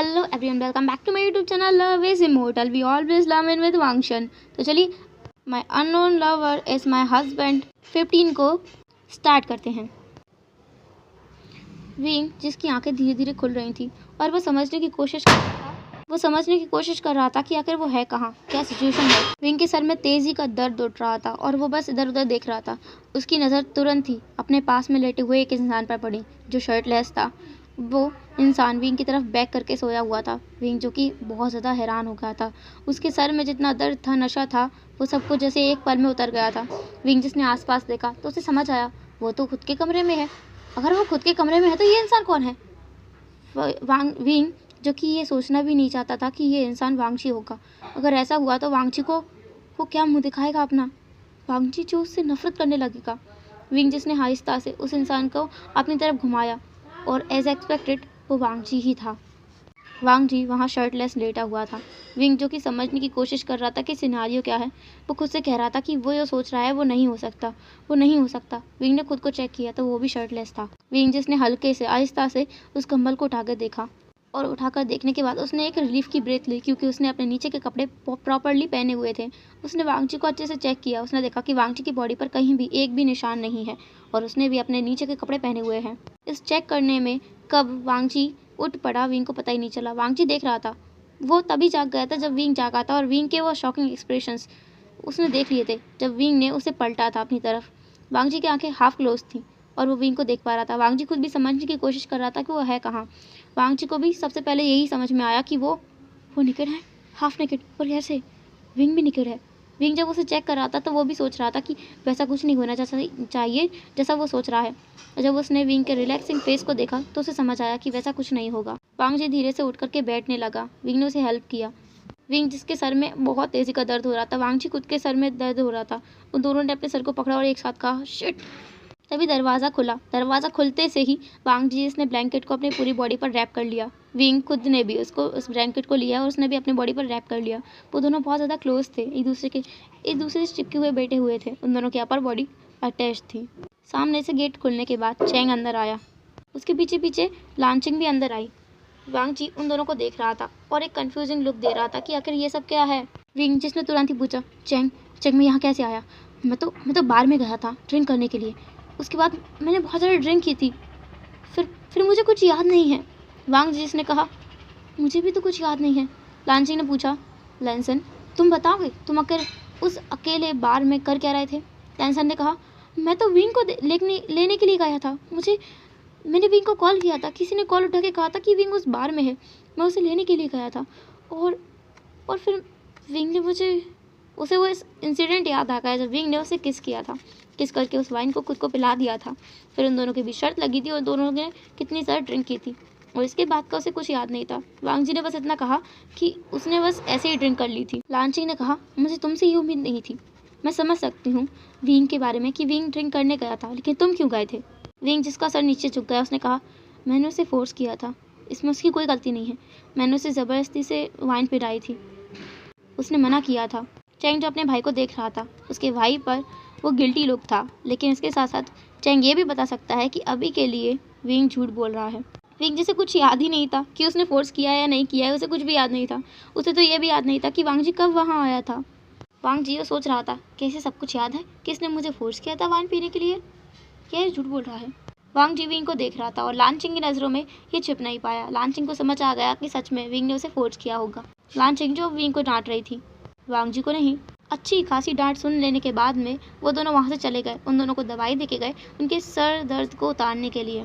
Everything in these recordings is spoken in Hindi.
Hello everyone, welcome back to my YouTube channel love is immortal, we always love in with Wangshan. तो चलिए, my unknown lover is my husband 15 को स्टार्ट करते हैं। विंग, जिसकी आंखें धीरे धीरे खुल रही थी और वो समझने की कोशिश कर रहा था कि आखिर वो है कहाँ, क्या सिचुएशन है। विंग के सर में तेजी का दर्द उठ रहा था और वो बस इधर उधर देख रहा था। उसकी नज़र तुरंत ही अपने पास में लेटे हुए एक इंसान पर पड़ी जो शर्टलेस था। वो इंसान विंग की तरफ बैक करके सोया हुआ था। विंग, जो कि बहुत ज़्यादा हैरान हो गया था, उसके सर में जितना दर्द था, नशा था, वो सब कुछ जैसे एक पल में उतर गया था। विंग जिसने आसपास देखा तो उसे समझ आया वो तो खुद के कमरे में है। अगर वो खुद के कमरे में है तो ये इंसान कौन है? विंग, जो कि ये सोचना भी नहीं चाहता था कि ये इंसान वांगची होगा। अगर ऐसा हुआ तो वांगची को वो क्या मुंह दिखाएगा अपना? वांगची जो उससे नफरत करने लगेगा। विंग, जिसने आहिस्ता से उस इंसान को अपनी तरफ घुमाया और एज एक्सपेक्टेड वो वांगची ही था। वांगजी वहाँ शर्टलेस लेटा हुआ था। विंग, जो कि समझने की कोशिश कर रहा था कि सिनारियो क्या है, वो खुद से कह रहा था कि वो जो सोच रहा है वो नहीं हो सकता। विंग ने खुद को चेक किया तो वो भी शर्टलेस था। विंग, जिसने हल्के से आहिस्ता से उस कंबल को उठाकर देखा और उठाकर देखने के बाद उसने एक रिलीफ की ब्रेथ ली, क्योंकि उसने अपने नीचे के कपड़े प्रॉपरली पहने हुए थे। उसने वांगची को अच्छे से चेक किया। उसने देखा कि वांगची की बॉडी पर कहीं भी एक भी निशान नहीं है और उसने भी अपने नीचे के कपड़े पहने हुए हैं। इस चेक करने में कब वांगची उठ पड़ा, विंग को पता ही नहीं चला। वांगची देख रहा था। वो तभी जाग गया था जब विंग जागा था और विंग के वो शॉकिंग एक्सप्रेशंस उसने देख लिए थे जब विंग ने उसे पलटा था अपनी तरफ। वांगची की आंखें हाफ क्लोज थी और वो विंग को देख पा रहा था। वांगची खुद भी समझने की कोशिश कर रहा था कि वो है कहाँ। वांगची को भी सबसे पहले यही समझ में आया कि वो निकट है, हाफ निकट, और कैसे विंग भी निकट है। विंग जब उसे चेक कर रहा था तो वो भी सोच रहा था कि वैसा कुछ नहीं होना चाहिए जैसा वो सोच रहा है। जब उसने विंग के रिलैक्सिंग फेस को देखा तो उसे समझ आया कि वैसा कुछ नहीं होगा। वांगजी धीरे से उठ करके बैठने लगा। विंग ने उसे हेल्प किया। विंग, जिसके सर में बहुत तेजी का दर्द हो रहा था, वांगजी खुद के सर में दर्द हो रहा था, उन दोनों ने अपने सर को पकड़ा और एक साथ कहा, शिट। तभी दरवाज़ा खुला। दरवाज़ा खुलते से ही वांगजी ने ब्लैंकेट को अपनी पूरी बॉडी पर रैप कर लिया। विंग खुद ने भी उस ब्लैंकेट को लिया और उसने भी अपनी बॉडी पर रैप कर लिया। वो दोनों बहुत ज़्यादा क्लोज थे, एक दूसरे से चिपके हुए बैठे हुए थे। उन दोनों की अपर बॉडी अटैच थी। सामने से गेट खुलने के बाद चैंग अंदर आया। उसके पीछे पीछे लांचिंग भी अंदर आई। वांगजी उन दोनों को देख रहा था और एक कंफ्यूजिंग लुक दे रहा था कि आखिर ये सब क्या है। विंग, जिसने तुरंत ही पूछा, चैंग मैं यहाँ कैसे आया? मैं तो बार में गया था ड्रिंक करने के लिए। उसके बाद मैंने बहुत ज़्यादा ड्रिंक की थी। फिर मुझे कुछ याद नहीं है। वांग, जिसने कहा, मुझे भी तो कुछ याद नहीं है। लांचिंग ने पूछा, लैंसन, तुम बताओगे तुम आखिर उस अकेले बार में कर क्या रहे थे? लैंसन ने कहा, मैं तो विंग को लेने के लिए गया था। मैंने विंग को कॉल किया था। किसी ने कॉल उठा के कहा था कि विंग उस बार में है। मैं उसे लेने के लिए गया था और फिर विंग ने उसे वो इंसिडेंट याद आ गया जब विंग ने उसे किस किया था। किस करके उस वाइन को खुद को पिला दिया था। फिर उन दोनों के बीच शर्त लगी थी और दोनों ने कितनी सारी ड्रिंक की थी और इसके बाद का उसे कुछ याद नहीं था। वांगजी ने बस इतना कहा कि उसने बस ऐसे ही ड्रिंक कर ली थी। लांचिंग ने कहा, मुझे तुमसे ये उम्मीद नहीं थी। मैं समझ सकती हूँ विंग के बारे में कि विंग ड्रिंक करने गया था, लेकिन तुम क्यों गए थे? विंग, जिसका सर नीचे झुक गया, उसने कहा, मैंने उसे फोर्स किया था। इसमें उसकी कोई गलती नहीं है। मैंने उसे ज़बरदस्ती से वाइन पिलाई थी। उसने मना किया था। चैंग, जो अपने भाई को देख रहा था, उसके भाई पर वो गिल्टी लुक था, लेकिन इसके साथ साथ चैंग ये भी बता सकता है कि अभी के लिए विंग झूठ बोल रहा है। विंग, जिसे कुछ याद ही नहीं था कि उसने फोर्स किया है या नहीं किया है, उसे कुछ भी याद नहीं था। उसे तो ये भी याद नहीं था कि वांगजी कब वहाँ आया था। वांगजी ये सोच रहा था, कैसे सब कुछ याद है? किसने मुझे फोर्स किया था वाइन पीने के लिए? क्या ये झूठ बोल रहा है? वांगजी विंग को देख रहा था और लांचिंग की नज़रों में ये छिप नहीं पाया। लांचिंग को समझ आ गया कि सच में विंग ने उसे फोर्स किया होगा। लांचिंग, जो विंग को डांट रही थी, वांगजी को नहीं। अच्छी खासी डांट सुन लेने के बाद में वो दोनों वहाँ से चले गए। उन दोनों को दवाई देके गए उनके सर दर्द को उतारने के लिए।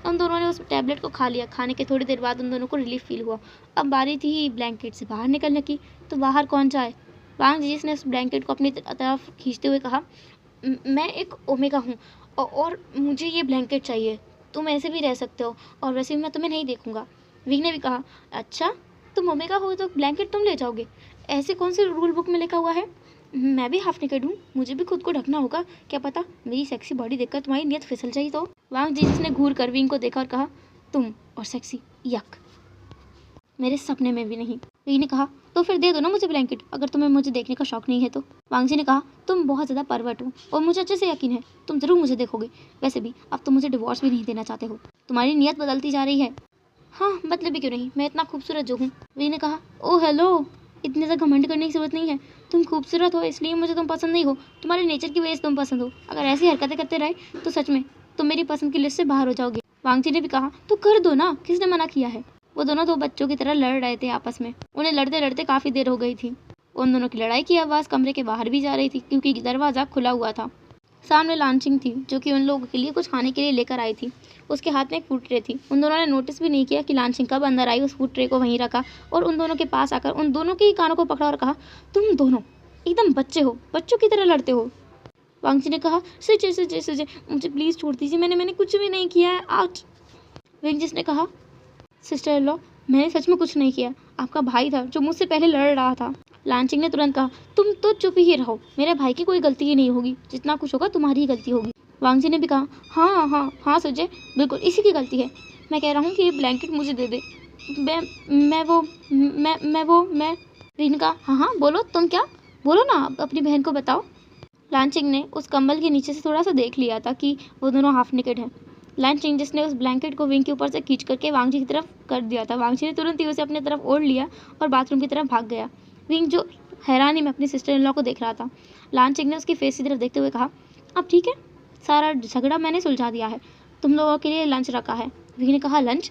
उन दोनों ने उस टैबलेट को खा लिया। खाने के थोड़ी देर बाद उन दोनों को रिलीफ फील हुआ। अब बारी थी ब्लैंकेट से बाहर निकलने की, तो बाहर कौन जाए? वांग, जिसने उस ब्लैंकेट को अपनी तरफ खींचते हुए कहा, मैं एक ओमेगा हूँ और मुझे ये ब्लैंकेट चाहिए। तुम ऐसे भी रह सकते हो और वैसे भी मैं तुम्हें नहीं देखूंगा। विंग ने भी कहा, अच्छा, तुम ओमेगा हो तो ब्लैंकेट तुम ले जाओगे? ऐसे कौन से रूल बुक में लिखा हुआ है? मैं भी हाफ नेकेड हूँ, मुझे भी खुद को ढकना होगा। क्या पता मेरी सेक्सी बॉडी देखकर तुम्हारी नीयत फिसल जाए तो। वांग, जिसने घूर कर विंग को देखा और कहा, तुम और सेक्सी, यक, मेरे सपने में भी नहीं। विंग ने कहा, तो फिर दे दो ना मुझे ब्लैंकेट, अगर तुम्हें मुझे देखने का शौक नहीं है तो। वांगजी ने कहा, तुम बहुत ज़्यादा परवर्ट हो और मुझे अच्छे से यकीन है तुम ज़रूर मुझे देखोगे। वैसे भी अब तुम मुझे डिवोर्स भी नहीं देना चाहते हो। तुम्हारी नीयत बदलती जा रही है। हाँ मतलब भी क्यों नहीं, मैं इतना खूबसूरत जो हूँ। विंग ने कहा, ओह हेलो, इतने ज़्यादा घमंड करने की जरूरत नहीं है। तुम खूबसूरत हो इसलिए मुझे तुम पसंद नहीं हो, तुम्हारे नेचर की वजह से तुम पसंद हो। अगर ऐसी हरकतें करते रहे तो सच में तुम मेरी पसंद की लिस्ट से बाहर हो जाओगे। वांग जी ने भी कहा, तो कर दो ना, किसने मना किया है। वो दोनों दो बच्चों की तरह लड़ रहे थे आपस में। उन्हें लड़ते लड़ते काफ़ी देर हो गई थी। उन दोनों की लड़ाई की आवाज़ कमरे के बाहर भी जा रही थी क्योंकि दरवाज़ा खुला हुआ था। सामने लांचिंग थी जो कि उन लोगों के लिए कुछ खाने के लिए लेकर आई थी। उसके हाथ में एक फूड ट्रे थी। उन दोनों ने नोटिस भी नहीं किया कि लांचिंग कब अंदर आई, उस फूड ट्रे को वहीं रखा और उन दोनों के पास आकर उन दोनों के ही कानों को पकड़ा और कहा, तुम दोनों एकदम बच्चे हो, बच्चों की तरह लड़ते हो। वांगची ने कहा, सुजे सुजे सुजे, मुझे प्लीज़ छोड़ दीजिए, मैंने कुछ भी नहीं किया है, आउट। विंग ने कहा, सिस्टर इन लॉ, मैंने सच में कुछ नहीं किया, आपका भाई था जो मुझसे पहले लड़ रहा था। लांचिंग ने तुरंत कहा, तुम तो चुप ही रहो, मेरे भाई की कोई गलती ही नहीं होगी, जितना कुछ होगा तुम्हारी ही गलती होगी। वांगजी ने भी कहा, हाँ हाँ हाँ सुजय, बिल्कुल इसी की गलती है। मैं कह रहा हूँ कि ये ब्लैंकेट मुझे दे दे। मैं रीन का, हाँ हाँ बोलो, तुम क्या बोलो ना, अपनी बहन को बताओ। लांचिंग ने उस कंबल के नीचे से थोड़ा सा देख लिया था कि वो दोनों हाफ नेकेड हैं। लांचिंग जिसने उस ब्लैंकेट को विंग के ऊपर से खींच करके वांगजी की तरफ कर दिया था। वांगजी ने तुरंत ही उसे अपनी तरफ ओढ़ लिया और बाथरूम की तरफ भाग गया। विंग जो हैरानी में अपनी सिस्टर इन लॉ को देख रहा था। लांचिंग ने उसकी फेस की तरफ देखते हुए कहा, अब ठीक है, सारा झगड़ा मैंने सुलझा दिया है, तुम लोगों के लिए लंच रखा है। विंग ने कहा, लंच?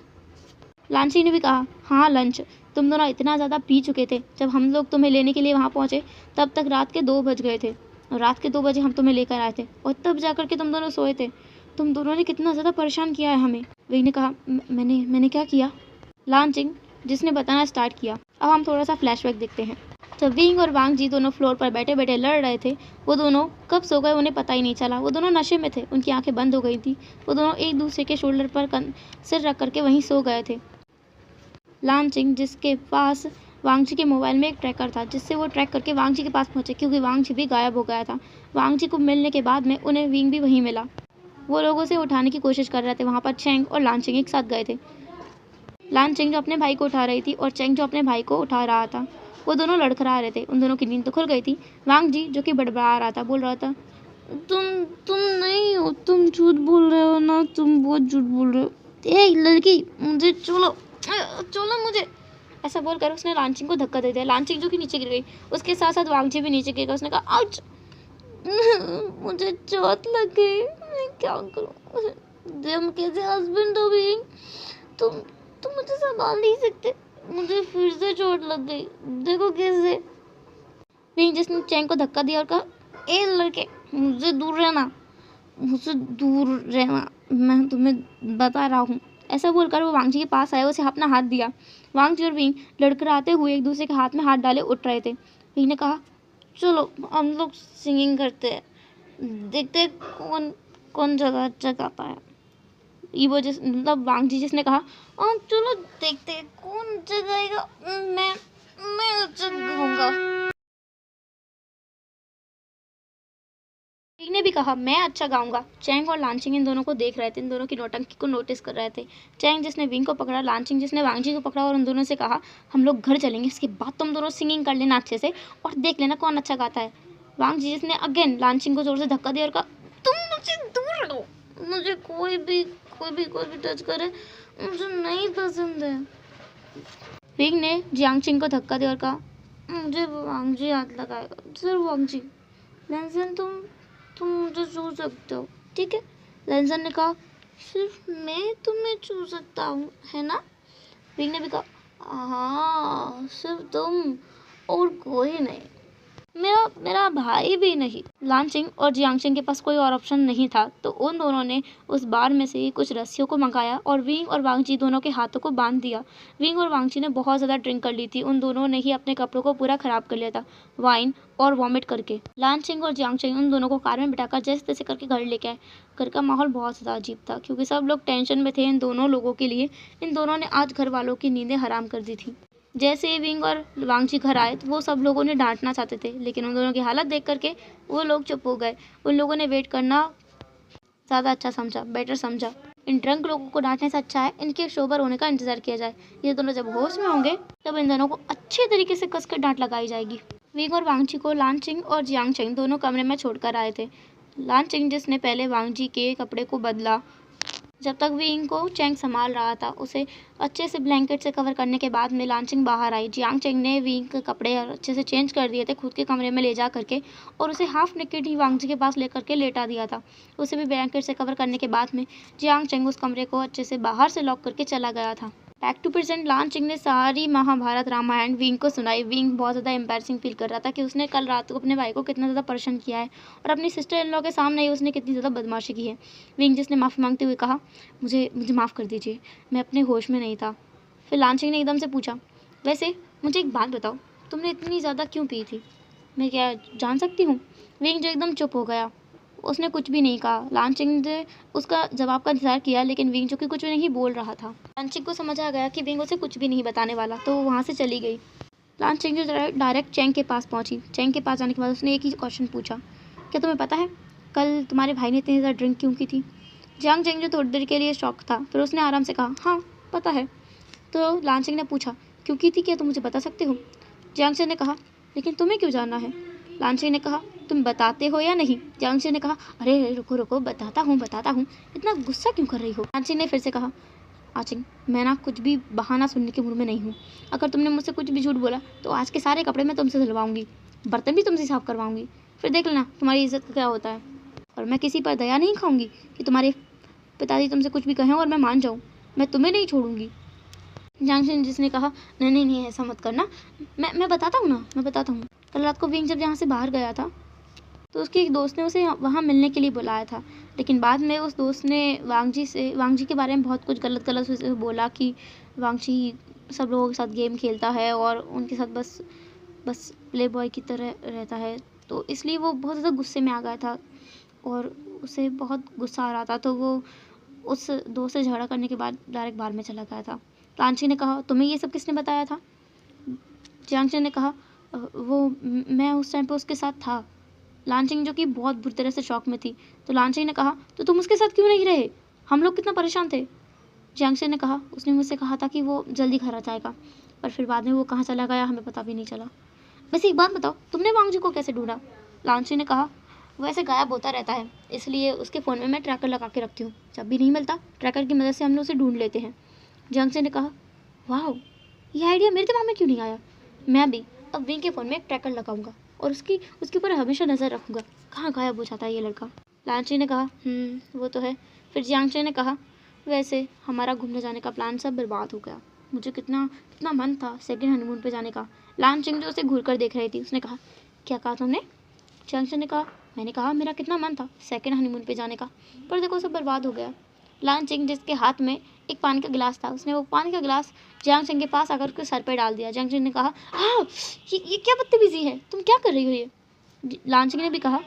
लांचिंग ने भी कहा, हाँ लंच। तुम दोनों इतना ज़्यादा पी चुके थे, जब हम लोग तुम्हें लेने के लिए वहाँ पहुँचे तब तक रात के 2 बज गए थे और रात के 2 बजे हम तुम्हें लेकर आए थे और तब जाकर के तुम दोनों सोए थे। तुम दोनों ने कितना ज़्यादा परेशान किया है हमें। विंग ने कहा, मैंने क्या किया? लांचिंग जिसने बताना स्टार्ट किया। अब हम थोड़ा सा फ्लैशबैक देखते हैं। जब विंग और वांग जी दोनों फ्लोर पर बैठे बैठे लड़ रहे थे, वो दोनों कब सो गए उन्हें पता ही नहीं चला। वो दोनों नशे में थे, उनकी आंखें बंद हो गई थी। वो दोनों एक दूसरे के शोल्डर पर सिर रख करके वहीं सो गए थे। लांचिंग जिसके पास वांग जी के मोबाइल में एक ट्रैकर था, जिससे वो ट्रैक करके वांग जी के पास पहुंचे क्योंकि वांग जी भी गायब हो गया था। वांग जी को मिलने के बाद में उन्हें विंग भी वहीं मिला। वो लोगों से उठाने की कोशिश कर रहे थे। वहाँ पर चेंग और लांचिंग एक साथ गए थे। लांचिंग जो अपने भाई को उठा रही थी और चेंग जो अपने भाई को उठा रहा था, वो दोनों लड़खड़ा रहे थे। उन दोनों की नींद तो खुल गई थी। वांग जी जो कि बड़बड़ा रहा था, बोल रहा था, तुम नहीं हो, तुम झूठ बोल रहे हो ना, तुम बहुत झूठ बोल रहे हो। ए लड़की, मुझे चलो मुझे, ऐसा बोलकर उसने लांचिंग को धक्का दे दिया। लांचिंग जो कि नीचे गिर गई, उसके साथ साथ वांग जी भी नीचे गिर गया। उसने कहा, आउच, मुझे चोट लग गई, मैं क्या करूं, तुम कैसे हस्बैंड हो भी, तुम मुझे संभाल नहीं सकते, मुझे फिर से चोट लग गई, देखो कैसे। विंग जिसने चैंग को धक्का दिया और कहा, ए लड़के, मुझसे दूर रहना, मैं तुम्हें बता रहा हूँ। ऐसा बोलकर वो वांग जी के पास आया, उसे अपना हाथ दिया। वांग जी और विंग लड़खड़ाते हुए एक दूसरे के हाथ में हाथ डाले उठ रहे थे। विंग ने कहा, चलो हम लोग सिंगिंग करते हैं, देखते हैं कौन ज़्यादा अच्छा गाता है। ये वो मतलब वांग जी जिसने कहा, चलो देखते हैं कौन अच्छा गाएगा, मैं अच्छा गाऊंगा। विंग ने भी कहा, मैं अच्छा गाऊंगा। चैंग और लांचिंग इन दोनों को देख रहे थे, इन दोनों की नौटंकी को नोटिस कर रहे थे। चैंग जिसने विंग को पकड़ा, लांचिंग जिसने वांग जी को पकड़ा और उन दोनों से कहा, हम लोग घर चलेंगे, इसके बाद तुम दोनों सिंगिंग कर लेना अच्छे से और देख लेना कौन अच्छा गाता है। वांग जी जिसने अगेन लांचिंग को जोर से धक्का दिया और कहा, तुम मुझसे दूर रहो, मुझे कोई भी टच करे मुझे नहीं पसंद है। विंग ने जियांगचिंग को धक्का दिया और कहा, मुझे वांग जी हाथ लगाएगा, सिर्फ वांग जी। लैंसन तुम मुझे छू सकते हो, ठीक है? लैंसन ने कहा, सिर्फ मैं तुम्हें छू सकता हूँ, है ना? विंग ने भी कहा, हाँ सिर्फ तुम और कोई नहीं, मेरा भाई भी नहीं। लांचिंग और जियांगचिंग के पास कोई और ऑप्शन नहीं था, तो उन दोनों ने उस बार में से कुछ रस्सियों को मंगाया और विंग और वांगजी दोनों के हाथों को बांध दिया। विंग और वांगजी ने बहुत ज़्यादा ड्रिंक कर ली थी। उन दोनों ने ही अपने कपड़ों को पूरा ख़राब कर लिया था, वाइन और वॉमिट करके। लांचिंग और जियांगचिंग उन दोनों को कार में बिठाकर जैसे तैसे करके घर लेके आए। घर का माहौल बहुत ज़्यादा अजीब था क्योंकि सब लोग टेंशन में थे इन दोनों लोगों के लिए। इन दोनों ने आज घर वालों की नींदें हराम कर दी थी। जैसे ही विंग और वांगजी घर आए तो वो सब लोगों ने डांटना चाहते थे, लेकिन उन दोनों की हालत देख करके वो लोग चुप हो गए। उन लोगों ने वेट करना ज़्यादा अच्छा समझा, बेटर समझा। इन ड्रंक लोगों को डांटने से अच्छा है इनके सोबर होने का इंतजार किया जाए। ये दोनों जब होश में होंगे तब इन दोनों को अच्छे तरीके से कसकर डांट लगाई जाएगी। विंग और वांगजी को लांचिंग और जियांगचिंग दोनों कमरे में छोड़कर आए थे। लांचिंग जिसने पहले वांगजी के कपड़े को बदला जब तक विंग को चेंग संभाल रहा था, उसे अच्छे से ब्लैंकेट से कवर करने के बाद में लांचिंग बाहर आई। जियांग चेंग ने विंग के कपड़े अच्छे से चेंज कर दिए थे खुद के कमरे में ले जा करके, और उसे हाफ नेकेड ही वांग जी के पास लेकर के लेटा दिया था। उसे भी ब्लैंकेट से कवर करने के बाद में जियांग चेंग उस कमरे को अच्छे से बाहर से लॉक करके चला गया था। बैक टू प्रेजेंट लांचिंग ने सारी महाभारत रामायण विंग को सुनाई। विंग बहुत ज़्यादा एम्बैरसिंग फील कर रहा था कि उसने कल रात को अपने भाई को कितना ज़्यादा परेशान किया है, और अपनी सिस्टर इन लॉ के सामने ही उसने कितनी ज़्यादा बदमाशी की है। विंग जिसने माफ़ी मांगते हुए कहा, मुझे मुझे माफ़ कर दीजिए, मैं अपने होश में नहीं था। फिर लांचिंग ने एकदम से पूछा, वैसे मुझे एक बात बताओ, तुमने इतनी ज़्यादा क्यों पी थी, मैं क्या जान सकती हूँ? विंग जो एकदम चुप हो गया, उसने कुछ भी नहीं कहा। लांचिंग ने उसका जवाब का इंतजार किया, लेकिन विंग जो कि कुछ भी नहीं बोल रहा था। लांचिंग को समझ आ गया कि विंग उसे कुछ भी नहीं बताने वाला, तो वो वहाँ से चली गई। लांचिंग जो डायरेक्ट चेंग के पास पहुंची। चेंग के पास जाने के बाद उसने एक ही क्वेश्चन पूछा, क्या तुम्हें पता है कल तुम्हारे भाई ने इतनी ज़्यादा ड्रिंक क्यों की थी? जियांग चेंग जो थोड़ी देर के लिए शॉक था, फिर उसने आराम से कहा, हाँ पता है। तो लांचिंग ने पूछा, क्यों की थी, क्या तुम मुझे बता सकते हो? जियांग चेंग ने कहा, लेकिन तुम्हें क्यों जानना है? लांचिंग ने कहा, तुम बताते हो या नहीं? जियांग चेंग ने कहा, अरे रुको रुको, बताता हूँ, इतना गुस्सा क्यों कर रही हो? लांचिंग ने फिर से कहा, आचिंग मैं ना कुछ भी बहाना सुनने के मूड में नहीं हूँ। अगर तुमने मुझसे कुछ भी झूठ बोला तो आज के सारे कपड़े मैं तुमसे धुलवाऊंगी, बर्तन भी तुमसे साफ करवाऊंगी, फिर देख लेना तुम्हारी इज्जत का क्या होता है। और मैं किसी पर दया नहीं खाऊंगी कि तुम्हारे पिताजी तुमसे कुछ भी कहें और मैं मान जाऊँ, मैं तुम्हें नहीं छोड़ूंगी। जैंग जिसने कहा, नहीं नहीं नहीं ऐसा मत करना, मैं बताता हूँ ना, मैं बताता हूँ। कल रात को विंग जब यहाँ से बाहर गया था तो उसके एक दोस्त ने उसे वहाँ मिलने के लिए बुलाया था, लेकिन बाद में उस दोस्त ने वांग जी के बारे में बहुत कुछ गलत गलत उसे बोला कि वांग जी सब लोगों के साथ गेम खेलता है और उनके साथ बस प्ले बॉय की तरह रहता है। तो इसलिए वो बहुत ज़्यादा गुस्से में आ गया था और उसे बहुत गुस्सा आ रहा था, तो वो उस दोस्त से झगड़ा करने के बाद डायरेक्ट बाहर में चला गया था। लांची ने कहा, तुम्हें ये सब किसने बताया था? जियांग ने कहा, वो मैं उस टाइम पे उसके साथ था। लांचिंग जो कि बहुत बुरी तरह से शॉक में थी, तो लांचिंग ने कहा, तो तुम उसके साथ क्यों नहीं रहे, हम लोग कितना परेशान थे। जियांग ने कहा, उसने मुझसे कहा था कि वो जल्दी घर आ जाएगा, पर फिर बाद में वो कहाँ चला गया हमें पता भी नहीं चला। वैसे एक बात बताओ, तुमने वांग जी को कैसे ढूंढा? लांचिंग ने कहा, वो ऐसे गायब होता रहता है, इसलिए उसके फ़ोन में मैं ट्रैकर लगा के रखती हूँ, जब भी नहीं मिलता ट्रैकर की मदद से हम लोग उसे ढूंढ लेते हैं। जियांग ने कहा, वाह ये आइडिया मेरे दिमाग में क्यों नहीं आया, मैं भी अब विंग के फ़ोन में एक ट्रैकर लगाऊंगा और उसके ऊपर हमेशा नज़र रखूंगा कहाँ गायब हो जाता है ये लड़का। लांची ने कहा, वो तो है। फिर जियांग ने कहा, वैसे हमारा घूमने जाने का प्लान सब बर्बाद हो गया, मुझे कितना कितना मन था सेकंड हनीमून पे जाने का। लांचिंग जो उसे घूर कर देख रही थी, उसने कहा, क्या कहा तुमने? जियांग ने कहा, मैंने कहा मेरा कितना मन था सेकंड हनीमून पे जाने का, पर देखो सब बर्बाद हो गया। लांचिंग जिसके हाथ में एक पानी का गिलास था, उसने वो पानी का गिलास जियांग के पास आकर उसके सर पर डाल दिया। जियांग ने कहा, हाँ ये क्या बदतमीजी है, तुम क्या कर रही हो ये? लांचिंग ने भी कहा,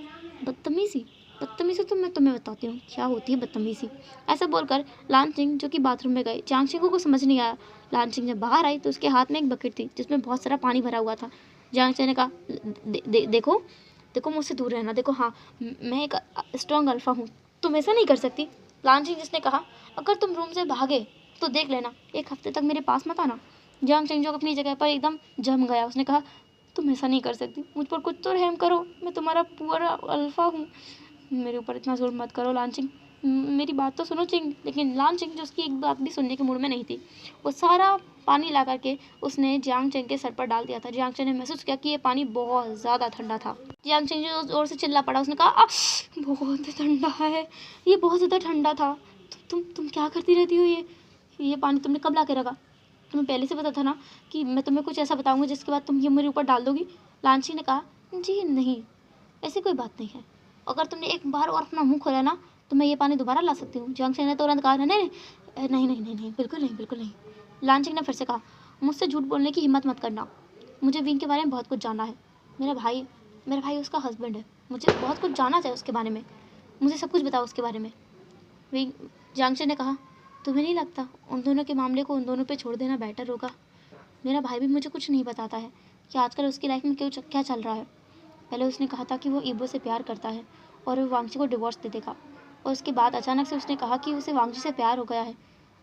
बदतमीजी बदतमीजी तो मैं तुम्हें बताती हूँ क्या होती है बदतमीजी। ऐसा बोलकर लांचिंग जो कि बाथरूम में गई। जियांग को समझ नहीं आया। लांचिंग जब बाहर आई तो उसके हाथ में एक बकेट थी जिसमें बहुत सारा पानी भरा हुआ था। जियांग ने कहा, देखो देखो मुझसे दूर रहना, देखो हाँ मैं एक स्ट्रॉन्ग अल्फा हूँ, तुम ऐसा नहीं कर सकती। लांचिंग जिसने कहा, अगर तुम रूम से भागे तो देख लेना एक हफ्ते तक मेरे पास मत आना। जियांग जो अपनी जगह पर एकदम जम गया। उसने कहा, तुम ऐसा नहीं कर सकती, मुझ पर कुछ तो रहम करो, मैं तुम्हारा पूरा अल्फा हूँ, मेरे ऊपर इतना जुल्म मत करो लांचिंग, मेरी बात तो सुनो चिंग। लेकिन लांचिंग जो उसकी एक बात भी सुनने के मूड में नहीं थी, वो सारा पानी ला करके उसने जियांग चेंग के सर पर डाल दिया था। जियांग चेंग ने महसूस किया कि ये पानी बहुत ज़्यादा ठंडा था। जियांग चेंग जो जोर से चिल्ला पड़ा, उसने कहा, बहुत ठंडा है, ये बहुत ज़्यादा ठंडा था, तुम क्या करती रहती हो, ये पानी तुमने कब ला के रखा? तुम्हें पहले से पता था ना कि मैं तुम्हें कुछ ऐसा बताऊंगी जिसके बाद तुम ये मेरे ऊपर डाल दोगी। लांची ने कहा, जी नहीं ऐसी कोई बात नहीं है, अगर तुमने एक बार और अपना मुंह खोला ना तो मैं ये पानी दोबारा ला सकती हूँ। जियांग ने तुरंत कहा, नहीं नहीं नहीं नहीं नहीं नहीं बिल्कुल नहीं बिल्कुल नहीं। लांचिंग ने फिर से कहा, मुझसे झूठ बोलने की हिम्मत मत करना, मुझे विंग के बारे में बहुत कुछ जानना है, मेरा भाई उसका हस्बैंड है, मुझे बहुत कुछ जानना चाहिए उसके बारे में, मुझे सब कुछ बताओ उसके बारे में। विंग जियांग ने कहा, तुम्हें नहीं लगता उन दोनों के मामले को उन दोनों पे छोड़ देना बेटर होगा? मेरा भाई भी मुझे कुछ नहीं बताता है कि आजकल उसकी लाइफ में क्या चल रहा है। पहले उसने कहा था कि वो ईबो से प्यार करता है और वो वांगची को डिवोर्स दे देगा, और उसके बाद अचानक से उसने कहा कि उसे वांगची से प्यार हो गया है।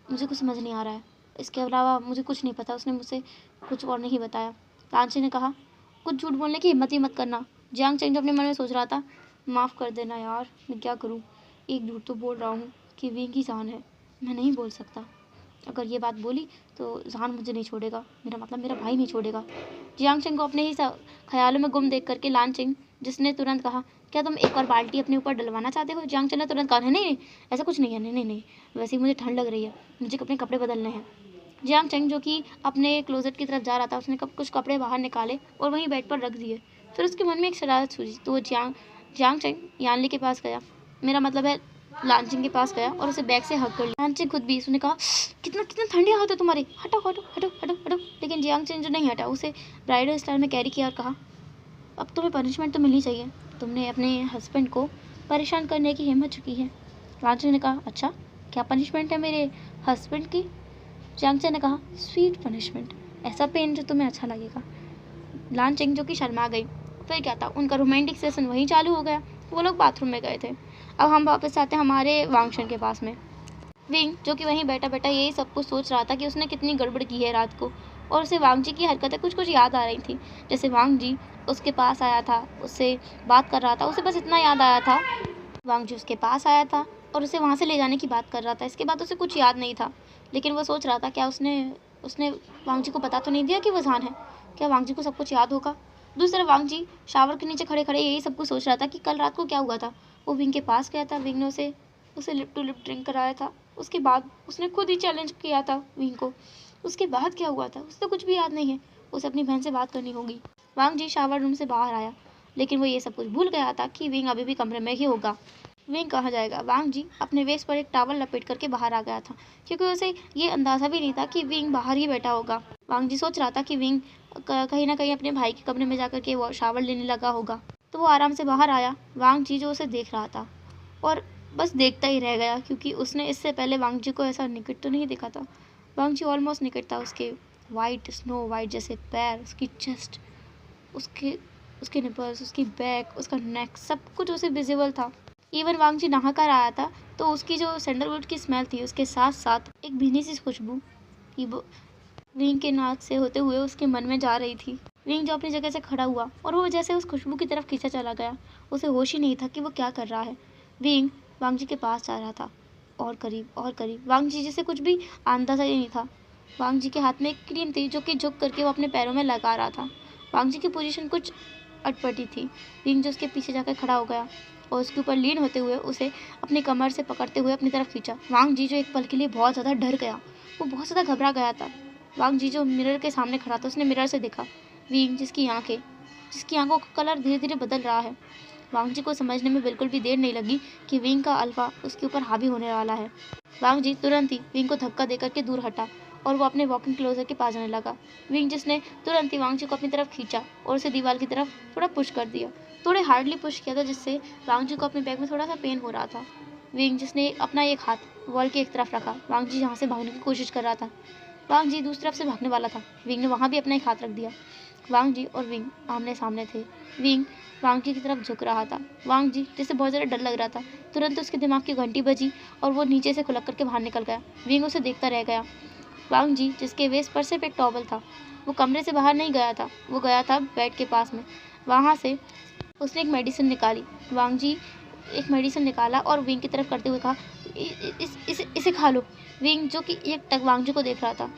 मुझे कुछ समझ नहीं आ रहा है, इसके अलावा मुझे कुछ नहीं पता, उसने मुझसे कुछ और नहीं बताया। लांची ने कहा, कुछ झूठ बोलने की हिम्मत ही मत करना। जियांग चेंग अपने मन में सोच रहा था, माफ़ कर देना यार, मैं क्या करूँ, एक झूठ तो बोल रहा हूँ कि विंग की जान है, मैं नहीं बोल सकता। अगर ये बात बोली तो जहान मुझे नहीं छोड़ेगा, मेरा मतलब मेरा भाई नहीं छोड़ेगा। जियांग चेंग को अपने ही ख्यालों में गुम देख करके लान चेंग जिसने तुरंत कहा, क्या तुम एक और बाल्टी अपने ऊपर डलवाना चाहते हो? जियांग चेंग ने तुरंत कहा, नहीं नहीं, ऐसा कुछ नहीं है, नहीं नहीं नहीं, वैसे ही मुझे ठंड लग रही है, मुझे अपने कपड़े बदलने हैं। जियांग चेंग जो कि अपने क्लोजेट की तरफ जा रहा था, उसने कुछ कपड़े बाहर निकाले और वहीं बेड पर रख दिए। फिर उसके मन में एक शरारत सूझी, तो वो जियांग चेंग यानली के पास गया, मेरा मतलब है लानचिंग के पास गया और उसे बैग से हक कर लिया। लानचिंग खुद भी, उसने कहा, कितना कितना ठंडे हाथ है तुम्हारे, हटो हटो हटो हटो हटो। लेकिन जियांग चेंग जो नहीं हटा, उसे ब्राइडल स्टाइल में कैरी किया और कहा, अब तुम्हें पनिशमेंट तो मिलनी चाहिए, तुमने अपने हस्बैंड को परेशान करने की हिम्मत चुकी है। लानचिंग ने कहा, अच्छा क्या पनिशमेंट है मेरे हस्बैंड की? जियांग चेंग ने कहा, स्वीट पनिशमेंट, ऐसा पेन जो तुम्हें अच्छा लगेगा। लानचिंग जो कि शर्मा गई। फिर क्या था, उनका रोमांटिक सेशन वहीं चालू हो गया। वो लोग बाथरूम में गए थे। अब हम वापस आते हैं हमारे वांगशन के पास में। विंग जो कि वहीं बैठा बैठा यही सब कुछ सोच रहा था कि उसने कितनी गड़बड़ की है रात को, और उसे वांग जी की हरकतें कुछ कुछ याद आ रही थी। जैसे वांग जी उसके पास आया था, उससे बात कर रहा था, उसे बस इतना याद आया था, वांग जी उसके पास आया था और उसे वहाँ से ले जाने की बात कर रहा था। इसके बाद उसे कुछ याद नहीं था, लेकिन वो सोच रहा था क्या उसने उसने वांग जी को बता तो नहीं दिया कि वो जान है? क्या वांग जी को सब कुछ याद होगा? दूसरा वांग जी शावर के नीचे खड़े खड़े यही सब कुछ सोच रहा था कि कल रात को क्या हुआ था। वो विंग के पास गया था, विंग ने उसे लिप टू लिप ड्रिंक कराया था। उसके बाद उसने खुद ही चैलेंज किया था विंग को। उसके बाद क्या हुआ था उसे तो कुछ भी याद नहीं है। उसे अपनी बहन से बात करनी होगी। वांग जी शावर रूम से बाहर आया, लेकिन वो ये सब कुछ भूल गया था कि विंग अभी भी कमरे में ही होगा। विंग कहाँ जाएगा? वांग जी अपने वेस्ट पर एक टॉवल लपेट करके बाहर आ गया था, क्योंकि उसे ये अंदाजा भी नहीं था कि विंग बाहर ही बैठा होगा। वांग जी सोच रहा था कि विंग कहीं ना कहीं अपने भाई के कमरे में जाकर के वो शावर लेने लगा होगा। तो वो आराम से बाहर आया। वांग जी जो उसे देख रहा था और बस देखता ही रह गया, क्योंकि उसने इससे पहले वांग जी को ऐसा निकट तो नहीं देखा था। वांग जी ऑलमोस्ट निकट था। उसके वाइट स्नो वाइट जैसे पैर, उसकी चेस्ट, उसके उसके निपल्स, उसकी बैक, उसका नेक, सब कुछ उसे विजिबल था। इवन वांग जी नहा कर आया था, तो उसकी जो सैंडलवुड की स्मेल थी, उसके साथ साथ एक भीनी सी खुशबू की विंग के नाक से होते हुए उसके मन में जा रही थी। विंग जो अपनी जगह से खड़ा हुआ और वो जैसे उस खुशबू की तरफ खींचा चला गया। उसे होश ही नहीं था कि वो क्या कर रहा है। विंग वांग जी के पास जा रहा था, और करीब और करीब। वांग जी जैसे कुछ भी अंदाजा ही नहीं था। वांग जी के हाथ में एक क्रीम थी जो कि झुक करके वो अपने पैरों में लगा रहा था। वांग जी की पोजीशन कुछ अटपटी थी। विंग जो उसके पीछे जाकर खड़ा हो गया और उसके ऊपर लीन होते हुए उसे अपनी कमर से पकड़ते हुए अपनी तरफ खींचा। वांग जी जो एक पल के लिए बहुत ज़्यादा डर गया, वो बहुत ज़्यादा घबरा गया था। वांग जी जो मिरर के सामने खड़ा था, उसने मिरर से देखा विंग जिसकी आंखों का कलर धीरे धीरे बदल रहा है। वांग जी को समझने में बिल्कुल भी देर नहीं लगी कि विंग का अल्फा उसके ऊपर हावी होने वाला है। वांग जी तुरंत ही विंग को धक्का देकर के दूर हटा और वो अपने वॉकिंग क्लोजर के पास जाने लगा। विंग जिसने तुरंत ही वांग जी को अपनी तरफ खींचा और उसे दीवार की तरफ थोड़ा पुश कर दिया। थोड़े हार्डली पुश किया था, जिससे वांग जी को अपने बैक में थोड़ा सा पेन हो रहा था। विंग जिसने अपना एक हाथ वॉल की एक तरफ रखा, वांग जी जहाँ से भागने की कोशिश कर रहा था। वांग जी दूसरी तरफ से भागने वाला था, विंग ने वहाँ भी अपना एक हाथ रख दिया। वांग जी और विंग आमने सामने थे। विंग वांग जी की तरफ झुक रहा था। वांग जी जिसे बहुत ज़्यादा डर लग रहा था, तुरंत उसके दिमाग की घंटी बजी और वो नीचे से खुलक करके बाहर निकल गया। विंग उसे देखता रह गया। वांग जी जिसके वेस्ट पर सिर्फ एक टॉवल था, वो कमरे से बाहर नहीं गया था, वो गया था बेड के पास में। वहाँ से उसने एक मेडिसिन निकाली। वांग जी एक मेडिसिन निकाला और विंग की तरफ करते हुए कहा, इसे खा लो। विंग जो कि एक टक वांग जी को देख रहा था।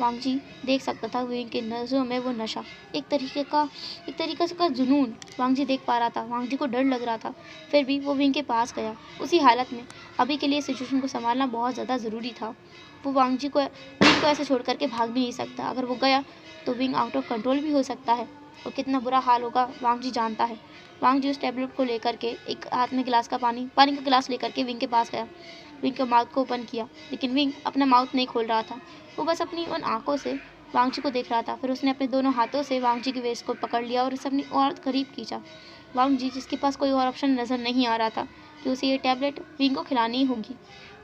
वांग जी देख सकता था विंग के नज़रों में वो नशा, एक तरीके से का जुनून वांग जी देख पा रहा था। वांग जी को डर लग रहा था, फिर भी वो विंग के पास गया। उसी हालत में अभी के लिए सिचुएशन को संभालना बहुत ज़्यादा ज़रूरी था। वो विंग को ऐसे छोड़ करके भाग भी नहीं सकता। अगर वो गया तो विंग आउट ऑफ कंट्रोल भी हो सकता है और कितना बुरा हाल होगा वांग जी जानता है। वांग जी उस टैबलेट को लेकर के एक हाथ में पानी का गिलास लेकर के विंग के पास गया। विंग के माउथ को ओपन किया, लेकिन विंग अपना माउथ नहीं खोल रहा था। वो बस अपनी उन आंखों से वांग जी को देख रहा था। फिर उसने अपने दोनों हाथों से वांग जी की वेस्ट को पकड़ लिया और उसे अपनी और करीब खींचा। वांग जी जिसके पास कोई और ऑप्शन नज़र नहीं आ रहा था कि उसे ये टैबलेट विंग को खिलानी ही होगी।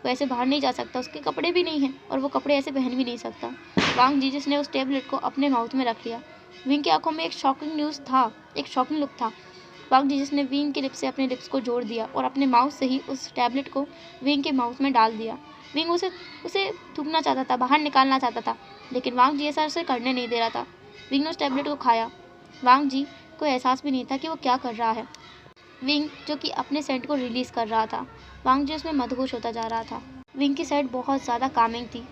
वो ऐसे बाहर नहीं जा सकता, उसके कपड़े भी नहीं हैं और वो कपड़े ऐसे पहन भी नहीं सकता। वांग जी जिसने उस टैबलेट को अपने माउथ में रख लिया। विंग की आंखों में एक शॉकिंग लुक था। वांग जी जिसने विंग के लिप्स से अपने लिप्स को जोड़ दिया और अपने माउथ से ही उस टैबलेट को विंग के माउथ में डाल दिया। विंग उसे थूकना चाहता था, बाहर निकालना चाहता था, लेकिन वांग जी ऐसा उसे करने नहीं दे रहा था। विंग ने उस टैबलेट को खाया। वांग जी को एहसास भी नहीं था कि वो क्या कर रहा है। विंग जो कि अपने सेंट को रिलीज़ कर रहा था, वांग जी उसमें मदहोश होता जा रहा था। विंग की साइड बहुत ज़्यादा कामिंग थी।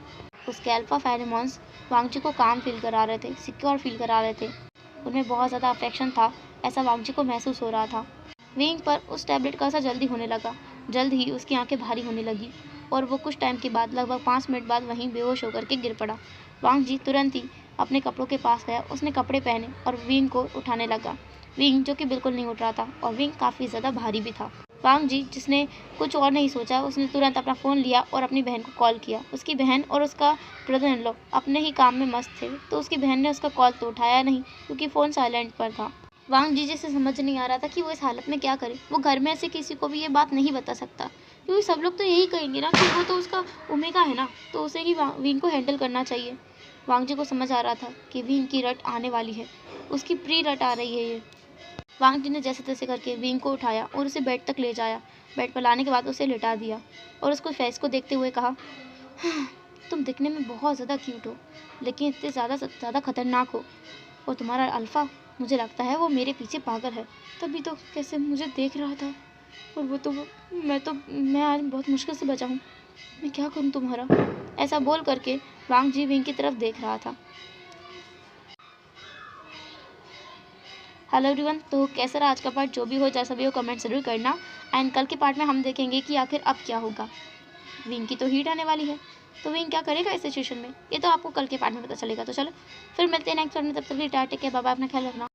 उसके अल्फा फेरोमोन्स वांगजी को काम फील करा रहे थे, सिक्योर फील करा रहे थे। उनमें बहुत ज़्यादा अफेक्शन था, ऐसा वांगजी को महसूस हो रहा था। विंग पर उस टैबलेट का असर जल्दी होने लगा। जल्द ही उसकी आंखें भारी होने लगी और वो कुछ टाइम के बाद, लगभग 5 मिनट बाद, वहीं बेहोश होकर के गिर पड़ा। वांगजी तुरंत ही अपने कपड़ों के पास गया। उसने कपड़े पहने और विंग को उठाने लगा। विंग जो कि बिल्कुल नहीं उठ रहा था और विंग काफ़ी ज़्यादा भारी भी था। वांगजी, जिसने कुछ और नहीं सोचा, उसने तुरंत अपना फ़ोन लिया और अपनी बहन को कॉल किया। उसकी बहन और उसका ब्रदर इन लॉ अपने ही काम में मस्त थे, तो उसकी बहन ने उसका कॉल तो उठाया नहीं क्योंकि फ़ोन साइलेंट पर था। वांगजी जिसे समझ नहीं आ रहा था कि वो इस हालत में क्या करे। वो घर में ऐसे किसी को भी ये बात नहीं बता सकता क्योंकि सब लोग तो यही कहेंगे ना कि वो तो उसका ओमेगा है ना, तो उसे ही विंग को हैंडल करना चाहिए। वांगजी को समझ आ रहा था कि विंग की रट आने वाली है, उसकी प्री रट आ रही है ये। वांगजी ने जैसे तैसे करके विंग को उठाया और उसे बेड तक ले जाया। बेड पर लाने के बाद उसे लिटा दिया और उसको फेस को देखते हुए कहा, तुम दिखने में बहुत ज़्यादा क्यूट हो, लेकिन इतने ज़्यादा खतरनाक हो। और तुम्हारा अल्फ़ा, मुझे लगता है वो मेरे पीछे पागल है, तभी तो कैसे मुझे देख रहा था। और मैं आज बहुत मुश्किल से बचा हूँ। मैं क्या करूँ तुम्हारा? ऐसा बोल करके वांगजी विंग की तरफ देख रहा था। हेलो एवरीवन, तो कैसा रहा आज का पार्ट? जो भी हो जैसा भी हो कमेंट ज़रूर करना। एंड कल के पार्ट में हम देखेंगे कि आखिर अब क्या होगा। विंग की तो हीट आने वाली है, तो विंग क्या करेगा इस सिचुएशन में, ये तो आपको कल के पार्ट में पता चलेगा। तो चलो फिर मिलते हैं नेक्स्ट पार्ट में, तब तक के लिए tata, take care, bye bye, अपना ख्याल रखना।